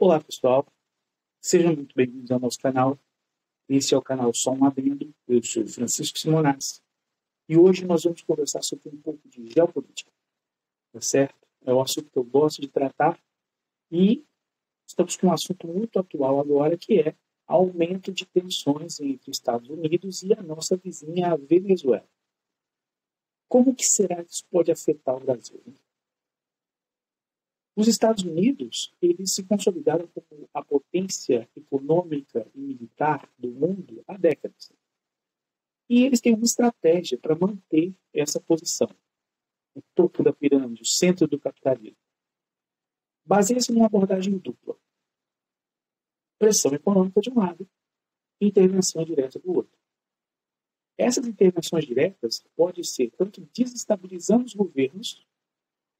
Olá pessoal, sejam muito bem-vindos ao nosso canal. Esse é o canal Só um Adendo. Eu sou Francisco Simonazzi e hoje nós vamos conversar sobre um pouco de geopolítica, tá certo? É um assunto que eu gosto de tratar e estamos com um assunto muito atual agora, que é aumento de tensões entre Estados Unidos e a nossa vizinha, a Venezuela. Como que será que isso pode afetar o Brasil? Os Estados Unidos, eles se consolidaram como a potência econômica e militar do mundo há décadas. E eles têm uma estratégia para manter essa posição, o topo da pirâmide, o centro do capitalismo. Baseia-se numa abordagem dupla. Pressão econômica de um lado e intervenção direta do outro. Essas intervenções diretas podem ser tanto desestabilizando os governos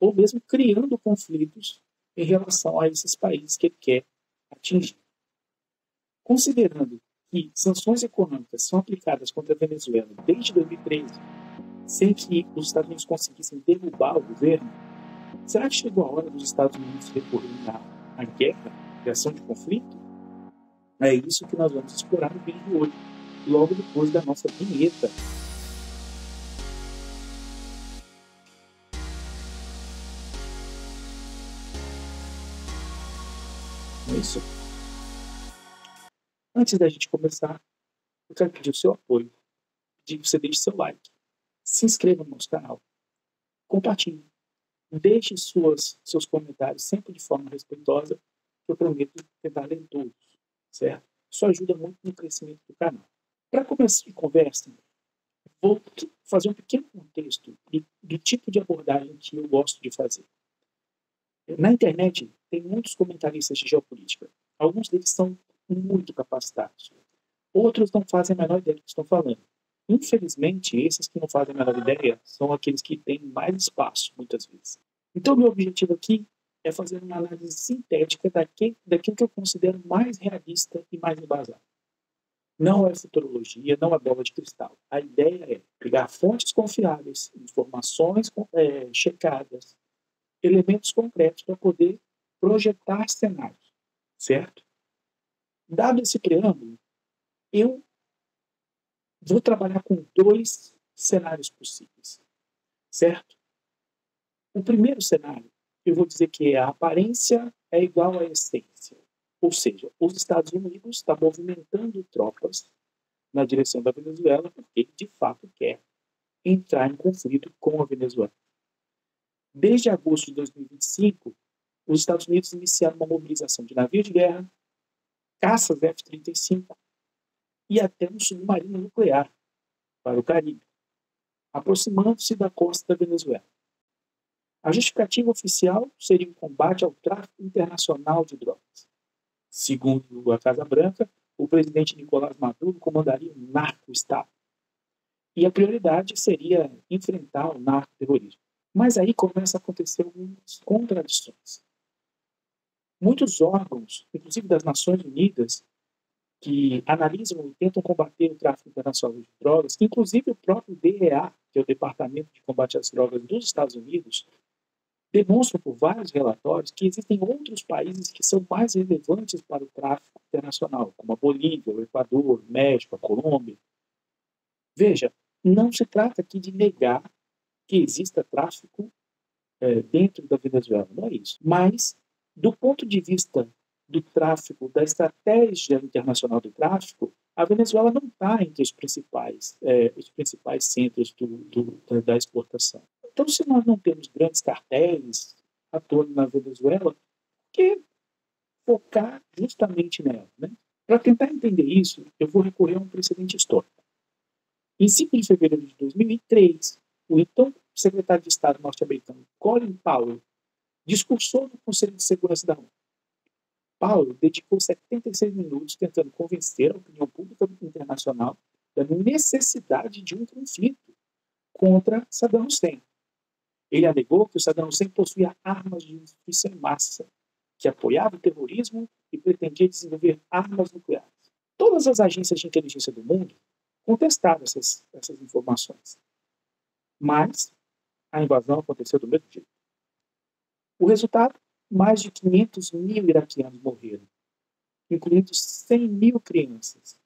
ou mesmo criando conflitos em relação a esses países que ele quer atingir. Considerando que sanções econômicas são aplicadas contra a Venezuela desde 2013, sem que os Estados Unidos conseguissem derrubar o governo, será que chegou a hora dos Estados Unidos recorrerem à guerra, à criação de conflito? É isso que nós vamos explorar no vídeo de hoje, logo depois da nossa vinheta. Isso. Antes da gente começar, eu quero pedir o seu apoio, pedir que você deixe seu like, se inscreva no nosso canal, compartilhe, deixe seus comentários sempre de forma respeitosa, que eu prometo tentar ler todos, certo? Isso ajuda muito no crescimento do canal. Para começar a conversa, vou fazer um pequeno contexto do tipo de abordagem que eu gosto de fazer. Na internet, tem muitos comentaristas de geopolítica. Alguns deles são muito capacitados. Outros não fazem a menor ideia do que estão falando. Infelizmente, esses que não fazem a menor ideia são aqueles que têm mais espaço, muitas vezes. Então, meu objetivo aqui é fazer uma análise sintética daquilo que eu considero mais realista e mais embasado. Não é futurologia, não é bola de cristal. A ideia é pegar fontes confiáveis, informações checadas, elementos concretos para poder projetar cenários, certo? Dado esse preâmbulo, eu vou trabalhar com dois cenários possíveis, certo? O primeiro cenário, eu vou dizer que a aparência é igual à essência. Ou seja, os Estados Unidos estão movimentando tropas na direção da Venezuela porque, de fato, quer entrar em conflito com a Venezuela. Desde agosto de 2025, os Estados Unidos iniciaram uma mobilização de navios de guerra, caças F-35 e até um submarino nuclear para o Caribe, aproximando-se da costa da Venezuela. A justificativa oficial seria o combate ao tráfico internacional de drogas. Segundo a Casa Branca, o presidente Nicolás Maduro comandaria um narco-estado. E a prioridade seria enfrentar o narco-terrorismo. Mas aí começa a acontecer algumas contradições. Muitos órgãos, inclusive das Nações Unidas, que analisam e tentam combater o tráfico internacional de drogas, inclusive o próprio DEA, que é o Departamento de Combate às Drogas dos Estados Unidos, demonstram por vários relatórios que existem outros países que são mais relevantes para o tráfico internacional, como a Bolívia, o Equador, o México, a Colômbia. Veja, não se trata aqui de negar que exista tráfico dentro da Venezuela, não é isso. Mas, do ponto de vista do tráfico, da estratégia internacional do tráfico, a Venezuela não está entre os principais centros da exportação. Então, se nós não temos grandes cartéis atuando na Venezuela, por que focar justamente nela? Né? Para tentar entender isso, eu vou recorrer a um precedente histórico. Em 5 de fevereiro de 2003, o então secretário de Estado norte-americano Colin Powell discursou no Conselho de Segurança da ONU. Powell dedicou 76 minutos tentando convencer a opinião pública internacional da necessidade de um conflito contra Saddam Hussein. Ele alegou que o Saddam Hussein possuía armas de destruição em massa, que apoiava o terrorismo e pretendia desenvolver armas nucleares. Todas as agências de inteligência do mundo contestaram essas informações. Mas a invasão aconteceu do mesmo jeito. O resultado mais de 500 mil iraquianos morreram, incluindo 100 mil crianças.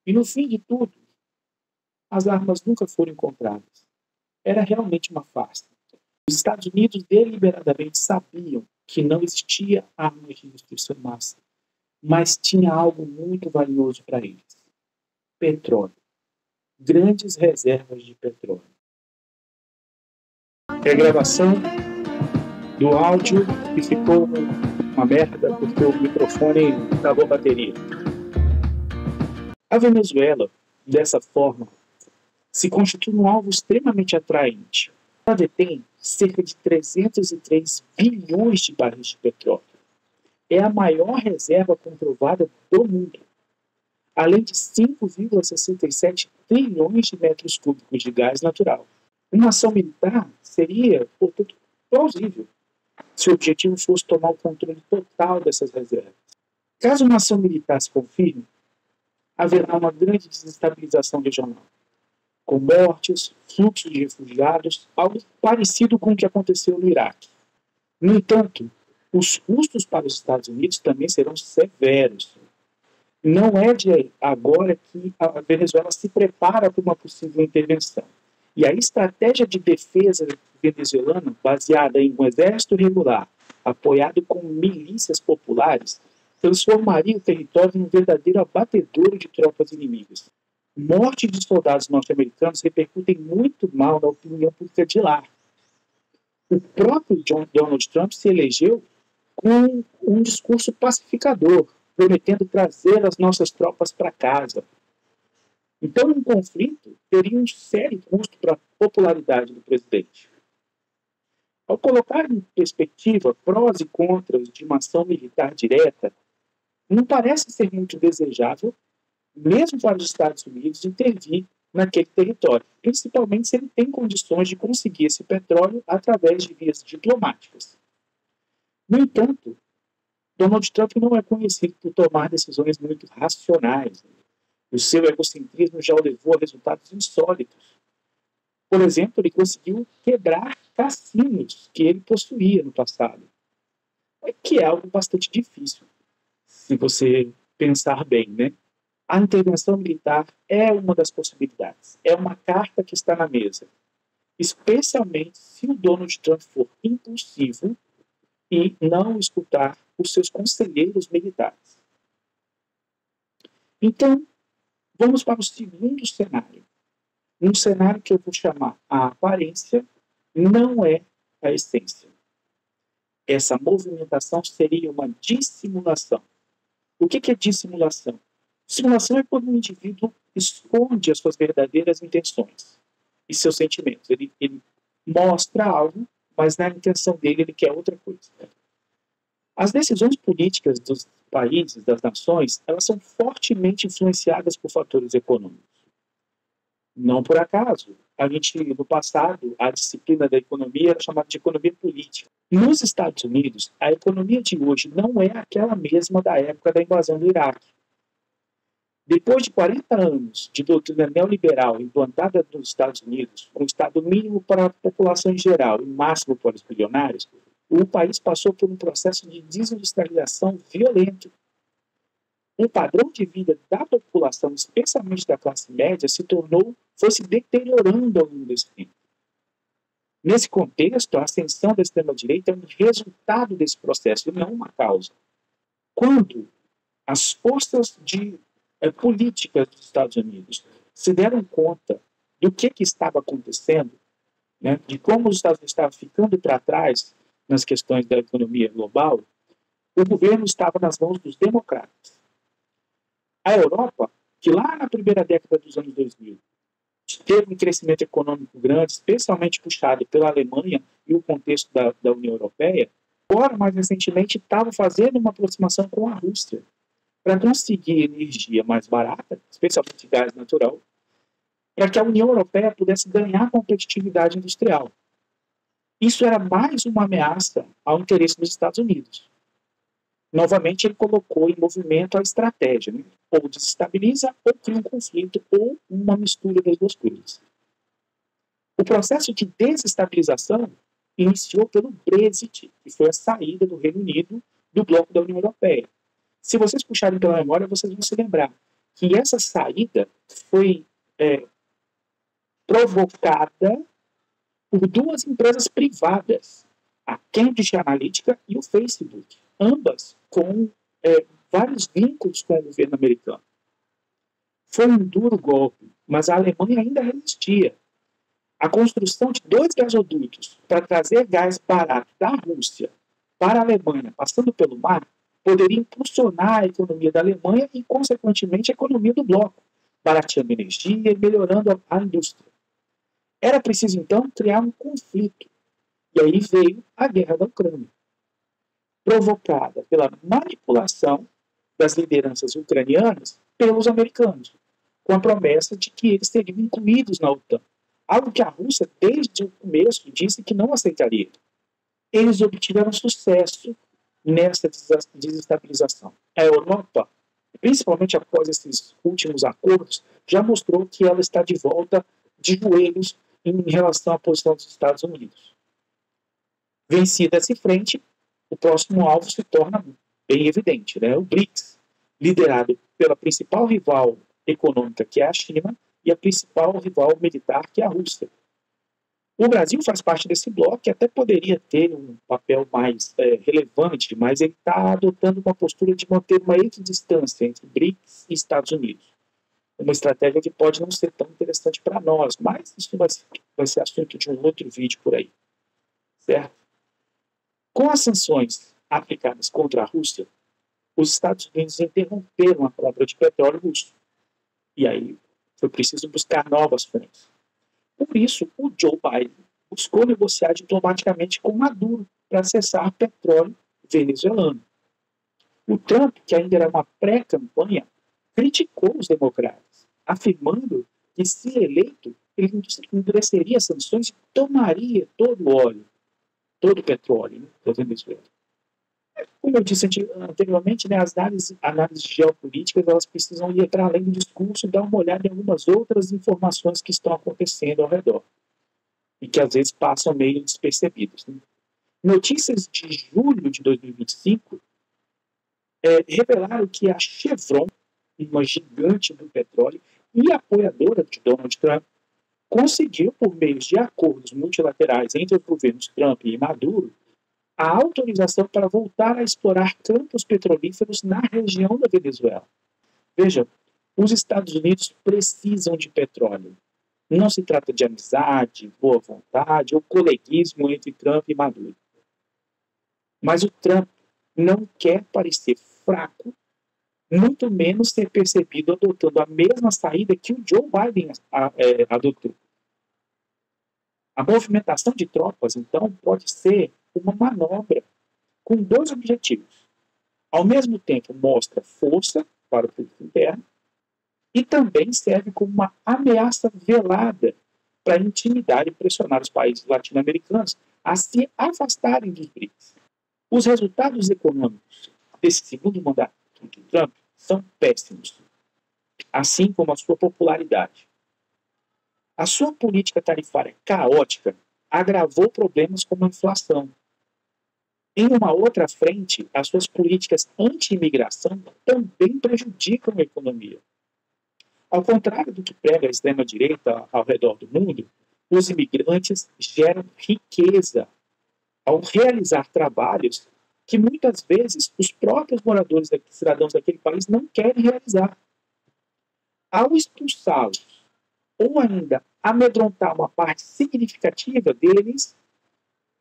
E no fim de tudo, as armas nunca foram encontradas. Era realmente uma farsa. Os Estados Unidos deliberadamente sabiam que não existia armas de destruição em massa, mas tinha algo muito valioso para eles: petróleo. Grandes reservas de petróleo. É a gravação do áudio que ficou uma merda porque o microfone travou a bateria. A Venezuela, dessa forma, se constitui um alvo extremamente atraente. Ela detém cerca de 303 bilhões de barris de petróleo. É a maior reserva comprovada do mundo, além de 5,67 trilhões de metros cúbicos de gás natural. Uma ação militar seria, portanto, plausível se o objetivo fosse tomar o controle total dessas reservas. Caso uma ação militar se confirme, haverá uma grande desestabilização regional, com mortes, fluxos de refugiados, algo parecido com o que aconteceu no Iraque. No entanto, os custos para os Estados Unidos também serão severos. Não é de agora que a Venezuela se prepara para uma possível intervenção. E a estratégia de defesa venezuelana, baseada em um exército regular, apoiado com milícias populares, transformaria o território em um verdadeiro abatedouro de tropas inimigas. Morte de soldados norte-americanos repercutem muito mal na opinião pública de lá. O próprio Donald Trump se elegeu com um discurso pacificador, prometendo trazer as nossas tropas para casa. Então, um conflito teria um sério custo para a popularidade do presidente. Ao colocar em perspectiva prós e contras de uma ação militar direta, não parece ser muito desejável, mesmo para os Estados Unidos, intervir naquele território, principalmente se ele tem condições de conseguir esse petróleo através de vias diplomáticas. No entanto, Donald Trump não é conhecido por tomar decisões muito racionais. O seu egocentrismo já o levou a resultados insólitos. Por exemplo, ele conseguiu quebrar cassinos que ele possuía no passado, que é algo bastante difícil, se você pensar bem, né? A intervenção militar é uma das possibilidades, é uma carta que está na mesa, especialmente se o Donald Trump for impulsivo e não escutar os seus conselheiros militares. Então, vamos para o segundo cenário. Um cenário que eu vou chamar a aparência não é a essência. Essa movimentação seria uma dissimulação. O que é dissimulação? Dissimulação é quando um indivíduo esconde as suas verdadeiras intenções e seus sentimentos. Ele mostra algo, mas na intenção dele ele quer outra coisa. As decisões políticas dos países, das nações, elas são fortemente influenciadas por fatores econômicos. Não por acaso, no passado, a disciplina da economia era chamada de economia política. Nos Estados Unidos, a economia de hoje não é aquela mesma da época da invasão do Iraque. Depois de 40 anos de doutrina neoliberal implantada nos Estados Unidos, com Estado mínimo para a população em geral e máximo para os bilionários, o país passou por um processo de desindustrialização violento. O padrão de vida da população, especialmente da classe média, foi se deteriorando ao longo desse tempo. Nesse contexto, a ascensão da extrema-direita é um resultado desse processo, e não uma causa. Quando as forças políticas dos Estados Unidos se deram conta do que estava acontecendo, né, de como os Estados Unidos estavam ficando para trás nas questões da economia global, o governo estava nas mãos dos democratas. A Europa, que lá na primeira década dos anos 2000 teve um crescimento econômico grande, especialmente puxado pela Alemanha e o contexto da União Europeia, agora, mais recentemente, estava fazendo uma aproximação com a Rússia para conseguir energia mais barata, especialmente gás natural, para que a União Europeia pudesse ganhar competitividade industrial. Isso era mais uma ameaça ao interesse dos Estados Unidos. Novamente, ele colocou em movimento a estratégia, né? Ou desestabiliza, ou cria um conflito, ou uma mistura das duas coisas. O processo de desestabilização iniciou pelo Brexit, que foi a saída do Reino Unido do bloco da União Europeia. Se vocês puxarem pela memória, vocês vão se lembrar que essa saída foi provocada por duas empresas privadas, a Cambridge Analytica e o Facebook, ambas com vários vínculos com o governo americano. Foi um duro golpe, mas a Alemanha ainda resistia. A construção de 2 gasodutos para trazer gás barato da Rússia para a Alemanha, passando pelo mar, poderia impulsionar a economia da Alemanha e, consequentemente, a economia do bloco, barateando energia e melhorando a indústria. Era preciso, então, criar um conflito. E aí veio a guerra da Ucrânia, provocada pela manipulação das lideranças ucranianas pelos americanos, com a promessa de que eles seriam incluídos na OTAN, algo que a Rússia, desde o começo, disse que não aceitaria. Eles obtiveram sucesso nessa desestabilização. A Europa, principalmente após esses últimos acordos, já mostrou que ela está de volta de joelhos em relação à posição dos Estados Unidos. Vencida essa frente, o próximo alvo se torna bem evidente, né? O BRICS, liderado pela principal rival econômica, que é a China, e a principal rival militar, que é a Rússia. O Brasil faz parte desse bloco, que até poderia ter um papel mais relevante, mas ele está adotando uma postura de manter uma equidistância entre BRICS e Estados Unidos. Uma estratégia que pode não ser tão interessante para nós, mas isso vai ser assunto de um outro vídeo por aí. Certo? Com as sanções aplicadas contra a Rússia, os Estados Unidos interromperam a compra de petróleo russo. E aí foi preciso buscar novas frentes. Por isso, o Joe Biden buscou negociar diplomaticamente com Maduro para cessar petróleo venezuelano. O Trump, que ainda era uma pré-campanha, criticou os democratas, afirmando que, se eleito, ele endureceria sanções e tomaria todo o óleo, todo o petróleo, né, da Venezuela. Como eu disse anteriormente, né, as análises geopolíticas elas precisam ir para além do discurso e dar uma olhada em algumas outras informações que estão acontecendo ao redor e que às vezes passam meio despercebidas. Né? Notícias de julho de 2025 revelaram que a Chevron, uma gigante do petróleo e apoiadora de Donald Trump, conseguiu, por meio de acordos multilaterais entre os governos Trump e Maduro, a autorização para voltar a explorar campos petrolíferos na região da Venezuela. Veja, os Estados Unidos precisam de petróleo. Não se trata de amizade, boa vontade ou coleguismo entre Trump e Maduro. Mas o Trump não quer parecer fraco, muito menos ser percebido adotando a mesma saída que o Joe Biden adotou. A movimentação de tropas, então, pode ser uma manobra com 2 objetivos. Ao mesmo tempo, mostra força para o público interno e também serve como uma ameaça velada para intimidar e pressionar os países latino-americanos a se afastarem dos BRICS. Os resultados econômicos desse segundo mandato de Trump são péssimos, assim como a sua popularidade. A sua política tarifária caótica agravou problemas como a inflação. Em uma outra frente, as suas políticas anti-imigração também prejudicam a economia. Ao contrário do que prega a extrema-direita ao redor do mundo, os imigrantes geram riqueza ao realizar trabalhos que muitas vezes os próprios moradores, cidadãos daquele país, não querem realizar. Ao expulsá-los ou ainda amedrontar uma parte significativa deles,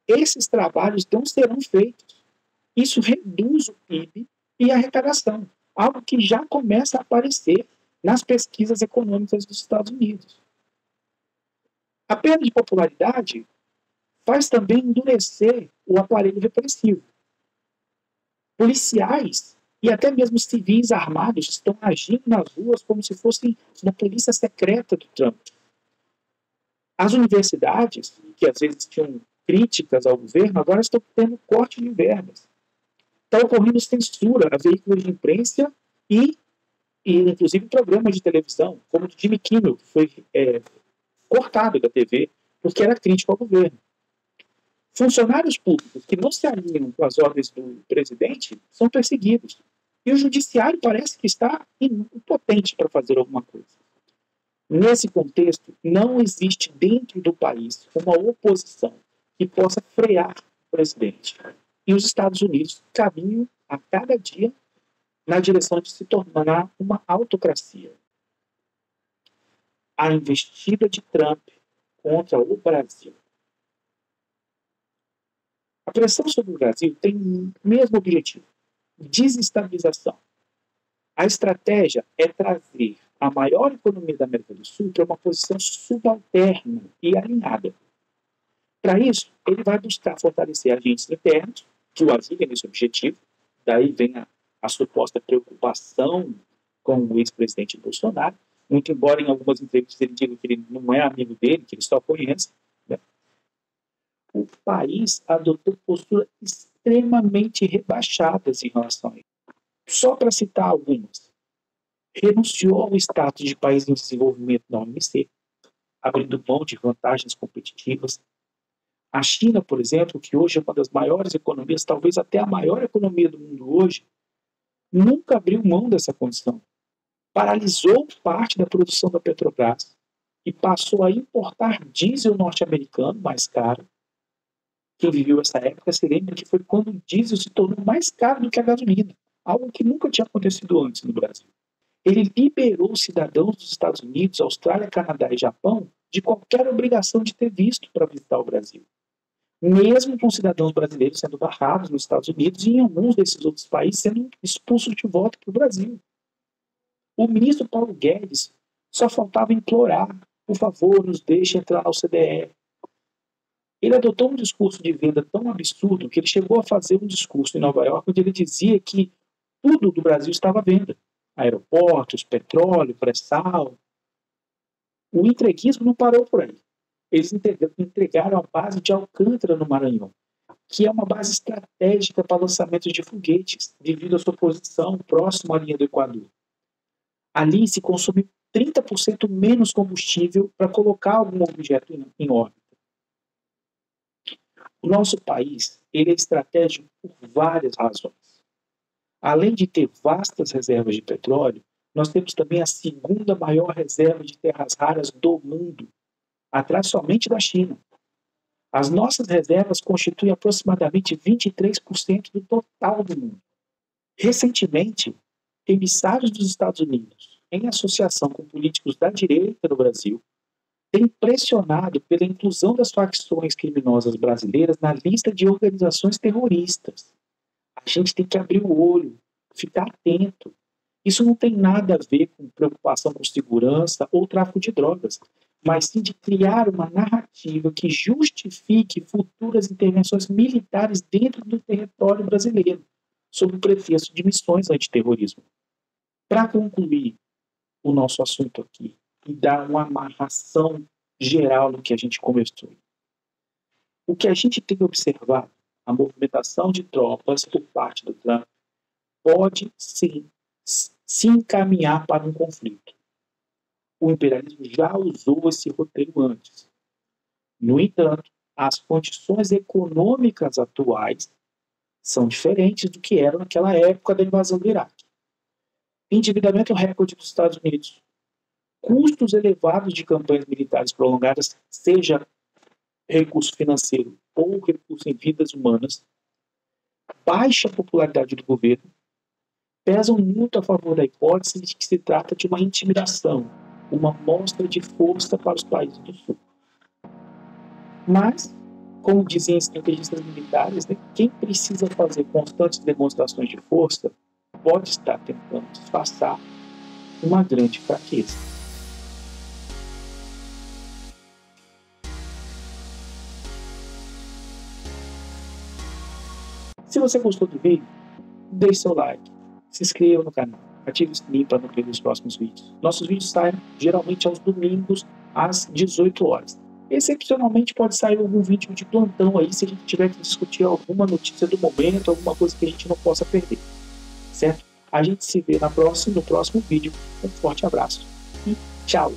esses trabalhos não serão feitos. Isso reduz o PIB e a arrecadação, algo que já começa a aparecer nas pesquisas econômicas dos Estados Unidos. A perda de popularidade faz também endurecer o aparelho repressivo. Policiais e até mesmo civis armados estão agindo nas ruas como se fossem uma polícia secreta do Trump. As universidades, que às vezes tinham críticas ao governo, agora estão tendo corte de verbas. Está ocorrendo censura a veículos de imprensa e inclusive programas de televisão, como o de Jimmy Kimmel, que foi cortado da TV porque era crítico ao governo. Funcionários públicos que não se alinham com as ordens do presidente são perseguidos. E o judiciário parece que está impotente para fazer alguma coisa. Nesse contexto, não existe dentro do país uma oposição que possa frear o presidente. E os Estados Unidos caminham a cada dia na direção de se tornar uma autocracia. A investida de Trump contra o Brasil. A pressão sobre o Brasil tem o mesmo objetivo: desestabilização. A estratégia é trazer a maior economia da América do Sul para uma posição subalterna e alinhada. Para isso, ele vai buscar fortalecer agentes internos que o ajudem nesse objetivo. Daí vem a suposta preocupação com o ex-presidente Bolsonaro, muito embora em algumas entrevistas ele diga que ele não é amigo dele, que ele só conhece. Né? O país adotou posturas extremamente rebaixadas em relação a isso. Só para citar algumas: renunciou ao status de país em desenvolvimento da OMC, abrindo mão de vantagens competitivas. A China, por exemplo, que hoje é uma das maiores economias, talvez até a maior economia do mundo hoje, nunca abriu mão dessa condição. Paralisou parte da produção da Petrobras e passou a importar diesel norte-americano mais caro. Quem viveu essa época se lembra que foi quando o diesel se tornou mais caro do que a gasolina, algo que nunca tinha acontecido antes no Brasil. Ele liberou os cidadãos dos Estados Unidos, Austrália, Canadá e Japão de qualquer obrigação de ter visto para visitar o Brasil. Mesmo com cidadãos brasileiros sendo barrados nos Estados Unidos e em alguns desses outros países sendo expulsos de volta para o Brasil. O ministro Paulo Guedes só faltava implorar: por favor, nos deixe entrar na OCDE. Ele adotou um discurso de venda tão absurdo que ele chegou a fazer um discurso em Nova York onde ele dizia que tudo do Brasil estava à venda: aeroportos, petróleo, pré-sal. O entreguismo não parou por aí. Eles entregaram a base de Alcântara, no Maranhão, que é uma base estratégica para lançamento de foguetes, devido à sua posição próxima à linha do Equador. Ali se consome 30% menos combustível para colocar algum objeto em órbita. O nosso país ele é estratégico por várias razões. Além de ter vastas reservas de petróleo, nós temos também a segunda maior reserva de terras raras do mundo, atrás somente da China. As nossas reservas constituem aproximadamente 23% do total do mundo. Recentemente, emissários dos Estados Unidos, em associação com políticos da direita no Brasil, têm pressionado pela inclusão das facções criminosas brasileiras na lista de organizações terroristas. A gente tem que abrir o olho, ficar atento. Isso não tem nada a ver com preocupação com segurança ou tráfico de drogas, mas sim de criar uma narrativa que justifique futuras intervenções militares dentro do território brasileiro, sob o pretexto de missões antiterrorismo. Para concluir o nosso assunto aqui e dar uma amarração geral no que a gente conversou, o que a gente tem observado, a movimentação de tropas por parte do Trump, pode sim se encaminhar para um conflito. O imperialismo já usou esse roteiro antes. No entanto, as condições econômicas atuais são diferentes do que eram naquela época da invasão do Iraque. Endividamento recorde dos Estados Unidos, custos elevados de campanhas militares prolongadas, seja recurso financeiro ou recurso em vidas humanas, baixa popularidade do governo, pesam muito a favor da hipótese de que se trata de uma intimidação, uma mostra de força para os países do Sul. Mas, como dizem estrategistas militares, quem precisa fazer constantes demonstrações de força pode estar tentando disfarçar uma grande fraqueza. Se você gostou do vídeo, deixe seu like, se inscreva no canal, ative o sininho para não perder os próximos vídeos. Nossos vídeos saem geralmente aos domingos às 18 horas. Excepcionalmente pode sair algum vídeo de plantão aí se a gente tiver que discutir alguma notícia do momento, alguma coisa que a gente não possa perder. Certo? A gente se vê no próximo vídeo. Um forte abraço e tchau!